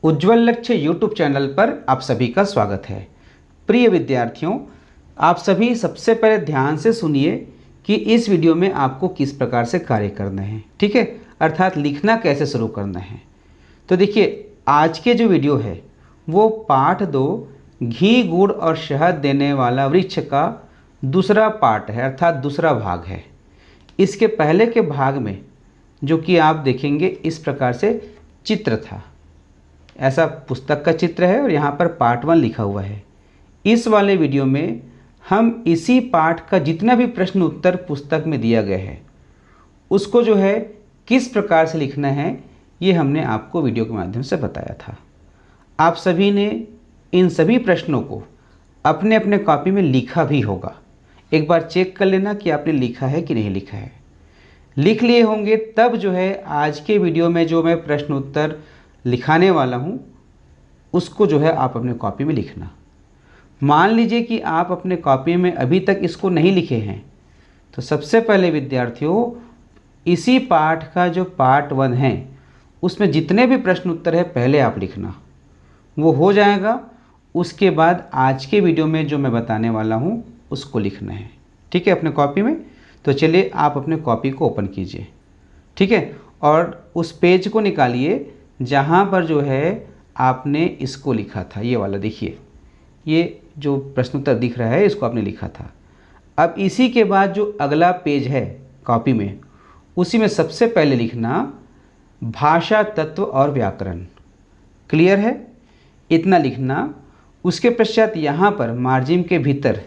उज्ज्वल लक्ष्य YouTube channel पर आप सभी का स्वागत है। प्रिय विद्यार्थियों, आप सभी सबसे पहले ध्यान से सुनिए कि इस वीडियो में आपको किस प्रकार से कार्य करना है, ठीक है, अर्थात लिखना कैसे शुरू करना है। तो देखिए, आज के जो वीडियो है वो पाठ 2 घी गुड़ और शहद देने वाला वृक्ष का दूसरा पार्ट है, अर्थात दूसरा भाग है। इसके पहले के भाग में जो कि आप देखेंगे इस प्रकार से चित्र था, ऐसा पुस्तक का चित्र है और यहाँ पर पार्ट 1 लिखा हुआ है। इस वाले वीडियो में हम इसी पाठ का जितना भी प्रश्न उत्तर पुस्तक में दिया गया है उसको जो है किस प्रकार से लिखना है ये हमने आपको वीडियो के माध्यम से बताया था। आप सभी ने इन सभी प्रश्नों को अपने अपने कॉपी में लिखा भी होगा। एक बार चेक कर लेना कि आपने लिखा है कि नहीं लिखा है। लिख लिए होंगे तब जो है आज के वीडियो में जो मैं प्रश्न उत्तर लिखाने वाला हूँ उसको जो है आप अपने कॉपी में लिखना। मान लीजिए कि आप अपने कॉपी में अभी तक इसको नहीं लिखे हैं, तो सबसे पहले विद्यार्थियों इसी पाठ का जो पार्ट 1 है उसमें जितने भी प्रश्न उत्तर है पहले आप लिखना, वो हो जाएगा। उसके बाद आज के वीडियो में जो मैं बताने वाला हूँ उसको लिखना है, ठीक है, अपने कॉपी में। तो चलिए आप अपने कॉपी को ओपन कीजिए, ठीक है, और उस पेज को निकालिए जहाँ पर जो है आपने इसको लिखा था। ये वाला देखिए, ये जो प्रश्न उत्तर दिख रहा है इसको आपने लिखा था। अब इसी के बाद जो अगला पेज है कॉपी में, उसी में सबसे पहले लिखना भाषा तत्व और व्याकरण। क्लियर है? इतना लिखना। उसके पश्चात यहाँ पर मार्जिन के भीतर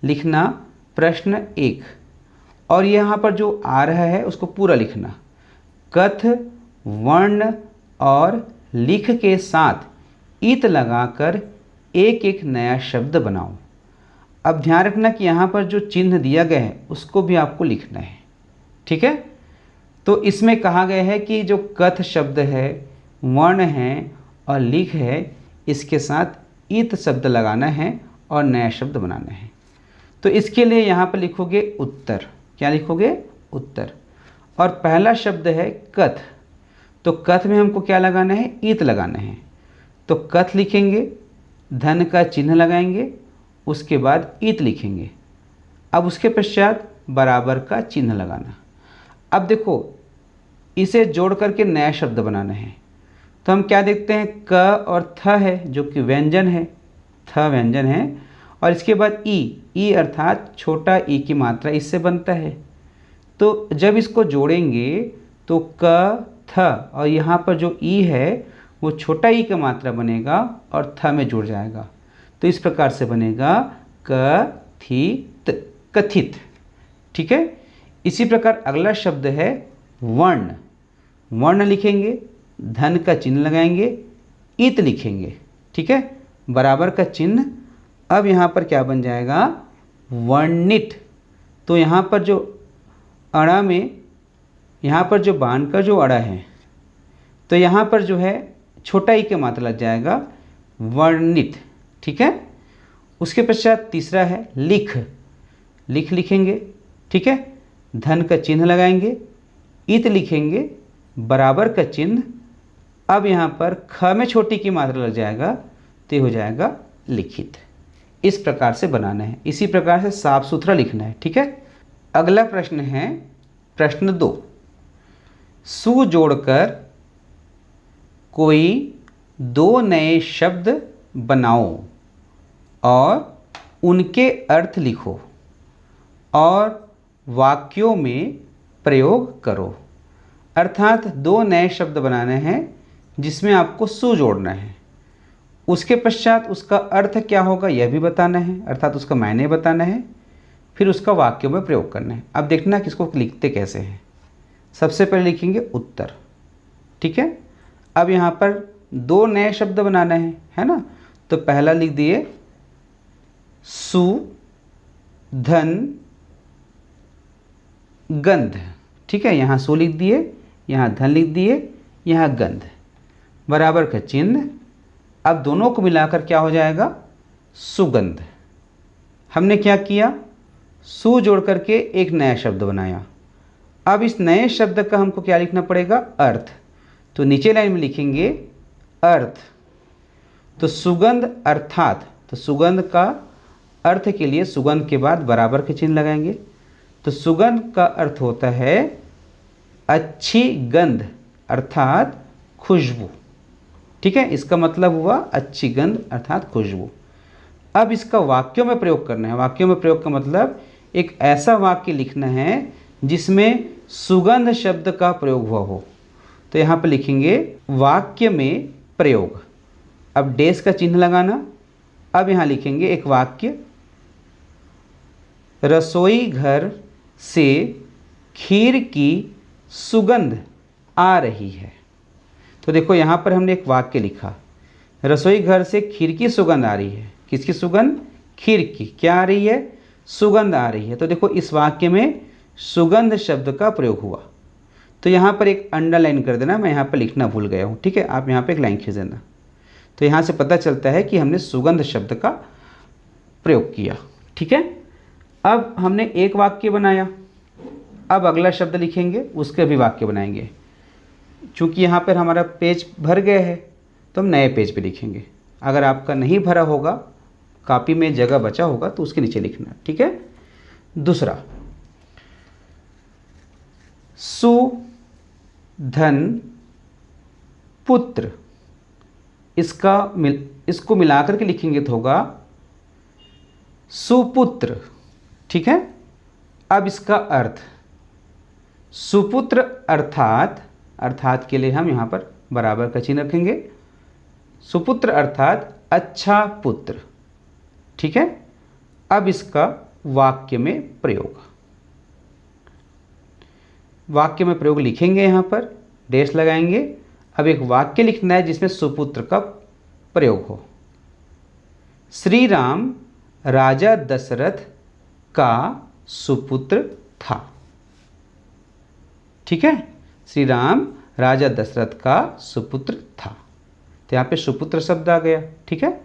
लिखना प्रश्न 1 और यहाँ पर जो आ रहा है उसको पूरा लिखना। कथ, वर्ण और लिख के साथ ईत लगाकर एक एक नया शब्द बनाओ। अब ध्यान रखना कि यहाँ पर जो चिन्ह दिया गया है उसको भी आपको लिखना है, ठीक है। तो इसमें कहा गया है कि जो कथ शब्द है, वर्ण है और लिख है, इसके साथ ईत शब्द लगाना है और नया शब्द बनाना है। तो इसके लिए यहाँ पर लिखोगे उत्तर। क्या लिखोगे? उत्तर। और पहला शब्द है कथ, तो कथ में हमको क्या लगाना है? ईत लगाना है। तो कथ लिखेंगे, धन का चिन्ह लगाएंगे, उसके बाद ईत लिखेंगे। अब उसके पश्चात बराबर का चिन्ह लगाना। अब देखो, इसे जोड़ करके नया शब्द बनाना है। तो हम क्या देखते हैं? क और थ है जो कि व्यंजन है, थ व्यंजन है, और इसके बाद ई अर्थात छोटा ई की मात्रा इससे बनता है। तो जब इसको जोड़ेंगे तो क थ और यहाँ पर जो ई है वो छोटा ई का मात्रा बनेगा और थ में जुड़ जाएगा। तो इस प्रकार से बनेगा कथित, कथित, ठीक है। इसी प्रकार अगला शब्द है वर्ण। वर्ण लिखेंगे, धन का चिन्ह लगाएंगे, ईत लिखेंगे, ठीक है, बराबर का चिन्ह। अब यहाँ पर क्या बन जाएगा? वर्णित। तो यहाँ पर जो अड़ा में, यहाँ पर जो बाण का जो अड़ा है, तो यहाँ पर जो है छोटा ई के मात्रा लग जाएगा, वर्णित, ठीक है। उसके पश्चात तीसरा है लिख। लिख लिखेंगे, ठीक है, धन का चिन्ह लगाएंगे, ईत लिखेंगे, बराबर का चिन्ह। अब यहाँ पर ख में छोटी की मात्रा लग जाएगा, तो हो जाएगा लिखित। इस प्रकार से बनाना है। इसी प्रकार से साफ सुथरा लिखना है, ठीक है। अगला प्रश्न है प्रश्न 2। सु जोड़कर कोई 2 नए शब्द बनाओ और उनके अर्थ लिखो और वाक्यों में प्रयोग करो। अर्थात 2 नए शब्द बनाने हैं जिसमें आपको सु जोड़ना है। उसके पश्चात उसका अर्थ क्या होगा यह भी बताना है, अर्थात उसका मायने बताना है, फिर उसका वाक्यों में प्रयोग करना है। अब देखना कि इसको लिखते कैसे हैं। सबसे पहले लिखेंगे उत्तर, ठीक है। अब यहाँ पर 2 नए शब्द बनाना है ना। तो पहला लिख दिए सु धन गंध, ठीक है। यहाँ सु लिख दिए, यहाँ धन लिख दिए, यहाँ गंध, बराबर का चिन्ह। अब दोनों को मिलाकर क्या हो जाएगा? सुगंध। हमने क्या किया? सु जोड़ करके एक नया शब्द बनाया। अब इस नए शब्द का हमको क्या लिखना पड़ेगा? अर्थ। तो नीचे लाइन में लिखेंगे अर्थ। तो सुगंध अर्थात, तो सुगंध का अर्थ के लिए सुगंध के बाद बराबर के चिन्ह लगाएंगे। तो सुगंध का अर्थ होता है अच्छी गंध अर्थात खुशबू। ठीक है, इसका मतलब हुआ अच्छी गंध अर्थात खुशबू। अब इसका वाक्यों में प्रयोग करना है। वाक्यों में प्रयोग का मतलब एक ऐसा वाक्य लिखना है जिसमें सुगंध शब्द का प्रयोग हुआ हो। तो यहाँ पर लिखेंगे वाक्य में प्रयोग। अब डेस का चिन्ह लगाना। अब यहाँ लिखेंगे एक वाक्य, रसोई घर से खीर की सुगंध आ रही है। तो देखो यहाँ पर हमने एक वाक्य लिखा, रसोई घर से खीर की सुगंध आ रही है। किसकी सुगंध? खीर की। क्या आ रही है? सुगंध आ रही है। तो देखो इस वाक्य में सुगंध शब्द का प्रयोग हुआ। तो यहाँ पर एक अंडरलाइन कर देना, मैं यहाँ पर लिखना भूल गया हूँ। ठीक है, आप यहाँ पे एक लाइन खींच देना। तो यहाँ से पता चलता है कि हमने सुगंध शब्द का प्रयोग किया। ठीक है, अब हमने एक वाक्य बनाया। अब अगला शब्द लिखेंगे, उसके भी वाक्य बनाएंगे। चूँकि यहाँ पर हमारा पेज भर गया है तो हम नए पेज पे लिखेंगे। अगर आपका नहीं भरा होगा, कॉपी में जगह बचा होगा, तो उसके नीचे लिखना। ठीक है, दूसरा, सुधन पुत्र। इसको मिलाकर के लिखेंगे तो होगा सुपुत्र। ठीक है, अब इसका अर्थ, सुपुत्र अर्थात के लिए हम यहाँ पर बराबर का चिन्ह रखेंगे। सुपुत्र अर्थात अच्छा पुत्र। ठीक है, अब इसका वाक्य में प्रयोग। वाक्य में प्रयोग लिखेंगे, यहाँ पर डेश लगाएंगे। अब एक वाक्य लिखना है जिसमें सुपुत्र का प्रयोग हो। श्री राम राजा दशरथ का सुपुत्र था। ठीक है, श्री राम राजा दशरथ का सुपुत्र था। तो यहाँ पे सुपुत्र शब्द आ गया। ठीक है,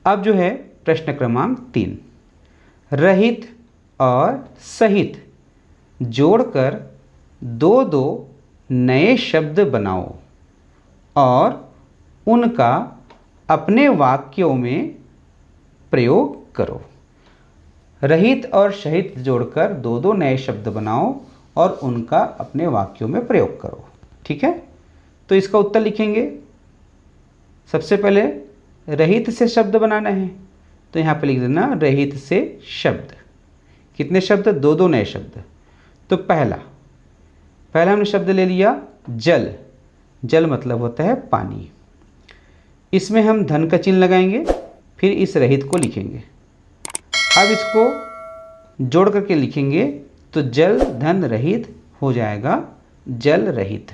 अब जो है प्रश्न क्रमांक 3, रहित और सहित जोड़कर दो नए शब्द बनाओ और उनका अपने वाक्यों में प्रयोग करो। रहित और सहित जोड़कर दो नए शब्द बनाओ और उनका अपने वाक्यों में प्रयोग करो। ठीक है, तो इसका उत्तर लिखेंगे। सबसे पहले रहित से शब्द बनाना है, तो यहाँ पे लिख देना रहित से शब्द। कितने शब्द? दो नए शब्द। तो पहला हमने शब्द ले लिया जल। जल मतलब होता है पानी। इसमें हम धन का चिन्ह लगाएंगे, फिर इस रहित को लिखेंगे। अब इसको जोड़ करके लिखेंगे तो जल धन रहित हो जाएगा जल रहित।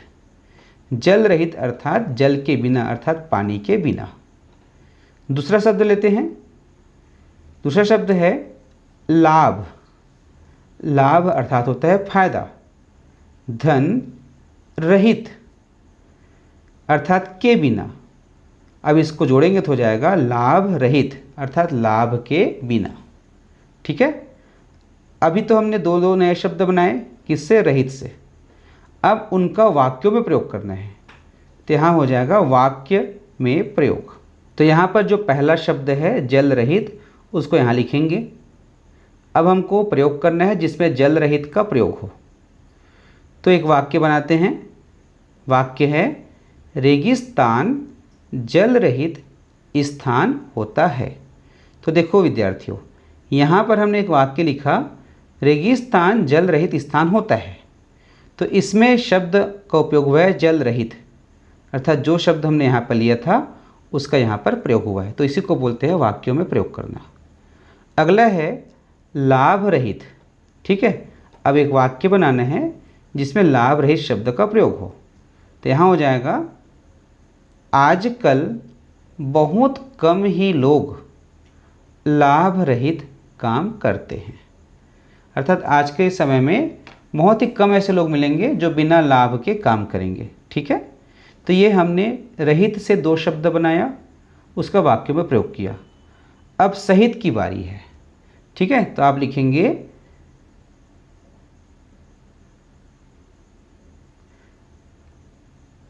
जल रहित अर्थात जल के बिना, अर्थात पानी के बिना। दूसरा शब्द लेते हैं। दूसरा शब्द है लाभ। लाभ अर्थात होता है फायदा। धन रहित अर्थात के बिना। अब इसको जोड़ेंगे तो हो जाएगा लाभ रहित अर्थात लाभ के बिना। ठीक है, अभी तो हमने दो नए शब्द बनाए, किससे? रहित से। अब उनका वाक्यों में प्रयोग करना है, तो यहाँ हो जाएगा वाक्य में प्रयोग। तो यहाँ पर जो पहला शब्द है जल रहित, उसको यहाँ लिखेंगे। अब हमको प्रयोग करना है जिसमें जल रहित का प्रयोग हो। तो एक वाक्य बनाते हैं। वाक्य है रेगिस्तान जल रहित स्थान होता है। तो देखो विद्यार्थियों, यहाँ पर हमने एक वाक्य लिखा, रेगिस्तान जल रहित स्थान होता है। तो इसमें शब्द का उपयोग हुआ है जल रहित, अर्थात जो शब्द हमने यहाँ पर लिया था उसका यहाँ पर प्रयोग हुआ है। तो इसी को बोलते हैं वाक्यों में प्रयोग करना। अगला है लाभ रहित। ठीक है, अब एक वाक्य बनाना है जिसमें लाभ रहित शब्द का प्रयोग हो। तो यहाँ हो जाएगा आजकल बहुत कम ही लोग लाभ रहित काम करते हैं। अर्थात आज के समय में बहुत ही कम ऐसे लोग मिलेंगे जो बिना लाभ के काम करेंगे। ठीक है, तो ये हमने रहित से दो शब्द बनाया, उसका वाक्य में प्रयोग किया। अब सहित की बारी है। ठीक है, तो आप लिखेंगे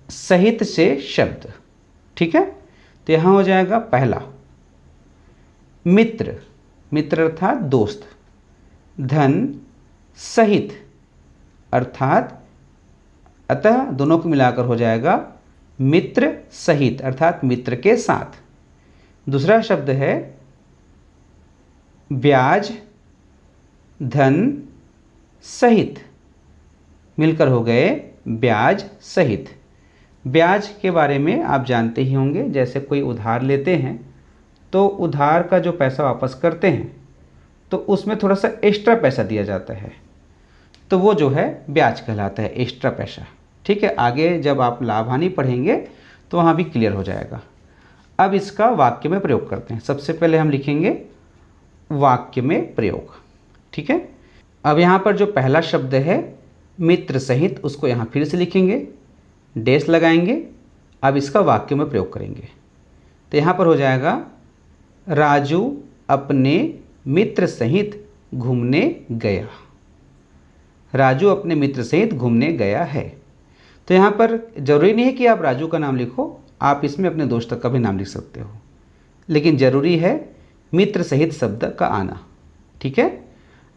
सहित से शब्द। ठीक है। तो यहाँ हो जाएगा पहला मित्र, मित्र अर्थात दोस्त, धन सहित अर्थात, अतः दोनों को मिलाकर हो जाएगा मित्र सहित अर्थात मित्र के साथ। दूसरा शब्द है ब्याज धन सहित, मिलकर हो गए ब्याज सहित। ब्याज के बारे में आप जानते ही होंगे, जैसे कोई उधार लेते हैं तो उधार का जो पैसा वापस करते हैं तो उसमें थोड़ा सा एक्स्ट्रा पैसा दिया जाता है, तो वो जो है ब्याज कहलाता है, एक्स्ट्रा पैसा। ठीक है, आगे जब आप लाभ हानि पढ़ेंगे तो वहाँ भी क्लियर हो जाएगा। अब इसका वाक्य में प्रयोग करते हैं। सबसे पहले हम लिखेंगे वाक्य में प्रयोग। ठीक है, अब यहाँ पर जो पहला शब्द है मित्र सहित, उसको यहाँ फिर से लिखेंगे, डैश लगाएंगे। अब इसका वाक्य में प्रयोग करेंगे तो यहाँ पर हो जाएगा राजू अपने मित्र सहित घूमने गया। राजू अपने मित्र सहित घूमने गया है। तो यहाँ पर ज़रूरी नहीं है कि आप राजू का नाम लिखो, आप इसमें अपने दोस्त का भी नाम लिख सकते हो, लेकिन ज़रूरी है मित्र सहित शब्द का आना। ठीक है,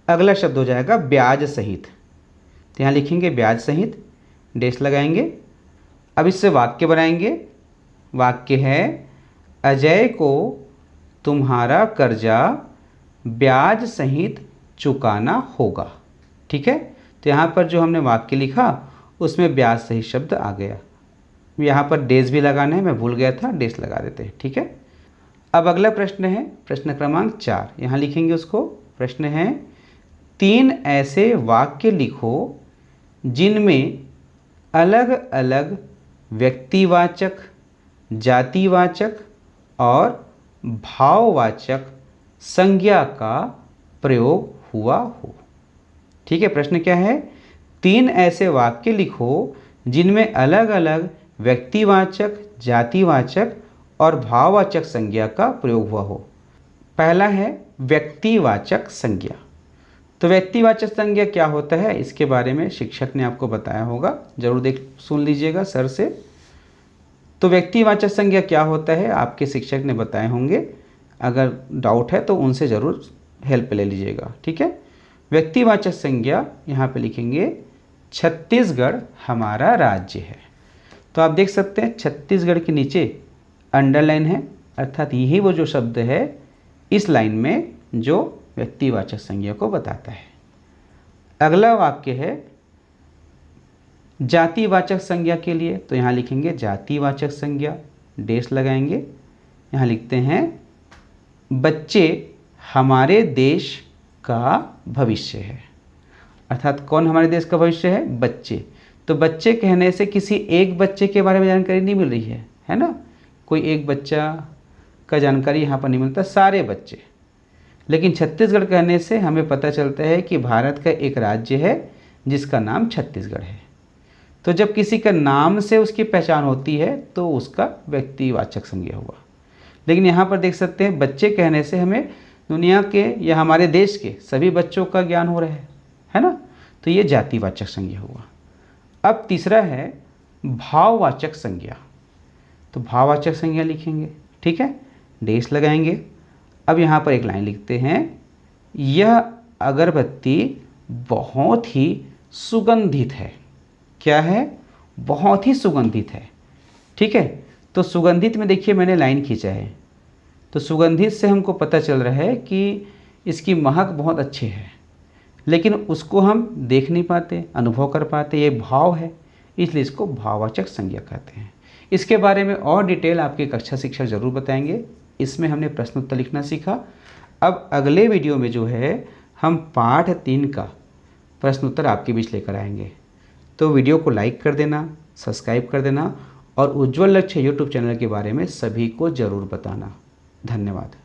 अगला शब्द हो जाएगा ब्याज सहित। तो यहाँ लिखेंगे ब्याज सहित, डैश लगाएंगे। अब इससे वाक्य बनाएंगे। वाक्य है अजय को तुम्हारा कर्जा ब्याज सहित चुकाना होगा। ठीक है, तो यहाँ पर जो हमने वाक्य लिखा उसमें ब्याज सहित शब्द आ गया। यहाँ पर डैश भी लगाना है, मैं भूल गया था, डैश लगा देते हैं। ठीक है, अब अगला प्रश्न है प्रश्न क्रमांक 4, यहाँ लिखेंगे उसको। प्रश्न है 3 ऐसे वाक्य लिखो जिनमें अलग अलग व्यक्तिवाचक, जातिवाचक और भाववाचक संज्ञा का प्रयोग हुआ हो। ठीक है, प्रश्न क्या है? 3 ऐसे वाक्य लिखो जिनमें अलग अलग व्यक्तिवाचक, जातिवाचक और भाववाचक संज्ञा का प्रयोग हुआ हो। पहला है व्यक्तिवाचक संज्ञा। तो व्यक्तिवाचक संज्ञा क्या होता है, इसके बारे में शिक्षक ने आपको बताया होगा, जरूर सुन लीजिएगा सर से। तो व्यक्तिवाचक संज्ञा क्या होता है आपके शिक्षक ने बताए होंगे, अगर डाउट है तो उनसे ज़रूर हेल्प ले लीजिएगा। ठीक है, व्यक्तिवाचक संज्ञा यहाँ पे लिखेंगे छत्तीसगढ़ हमारा राज्य है। तो आप देख सकते हैं छत्तीसगढ़ के नीचे अंडरलाइन है, अर्थात यही वो जो शब्द है इस लाइन में जो व्यक्तिवाचक संज्ञा को बताता है। अगला वाक्य है जातिवाचक संज्ञा के लिए। तो यहाँ लिखेंगे जातिवाचक संज्ञा, डैश लगाएंगे। यहाँ लिखते हैं बच्चे हमारे देश का भविष्य है। अर्थात कौन हमारे देश का भविष्य है? बच्चे। तो बच्चे कहने से किसी एक बच्चे के बारे में जानकारी नहीं मिल रही है ना, कोई एक बच्चा का जानकारी यहाँ पर नहीं मिलता, सारे बच्चे। लेकिन छत्तीसगढ़ कहने से हमें पता चलता है कि भारत का एक राज्य है जिसका नाम छत्तीसगढ़ है। तो जब किसी का नाम से उसकी पहचान होती है तो उसका व्यक्तिवाचक संज्ञा हुआ। लेकिन यहाँ पर देख सकते हैं बच्चे कहने से हमें दुनिया के या हमारे देश के सभी बच्चों का ज्ञान हो रहा है ना, तो ये जातिवाचक संज्ञा हुआ। अब तीसरा है भाववाचक संज्ञा। तो भाववाचक संज्ञा लिखेंगे, ठीक है, डैश लगाएंगे। अब यहाँ पर एक लाइन लिखते हैं यह अगरबत्ती बहुत ही सुगंधित है। क्या है? बहुत ही सुगंधित है। ठीक है, तो सुगंधित में देखिए मैंने लाइन खींचा है, तो सुगंधित से हमको पता चल रहा है कि इसकी महक बहुत अच्छी है, लेकिन उसको हम देख नहीं पाते, अनुभव कर पाते, ये भाव है, इसलिए इसको भाववाचक संज्ञा कहते हैं। इसके बारे में और डिटेल आपके कक्षा शिक्षक ज़रूर बताएंगे। इसमें हमने प्रश्न उत्तर लिखना सीखा। अब अगले वीडियो में जो है हम पाठ 3 का प्रश्न उत्तर आपके बीच लेकर आएंगे। तो वीडियो को लाइक कर देना, सब्सक्राइब कर देना और उज्ज्वल लक्ष्य यूट्यूब चैनल के बारे में सभी को ज़रूर बताना। धन्यवाद।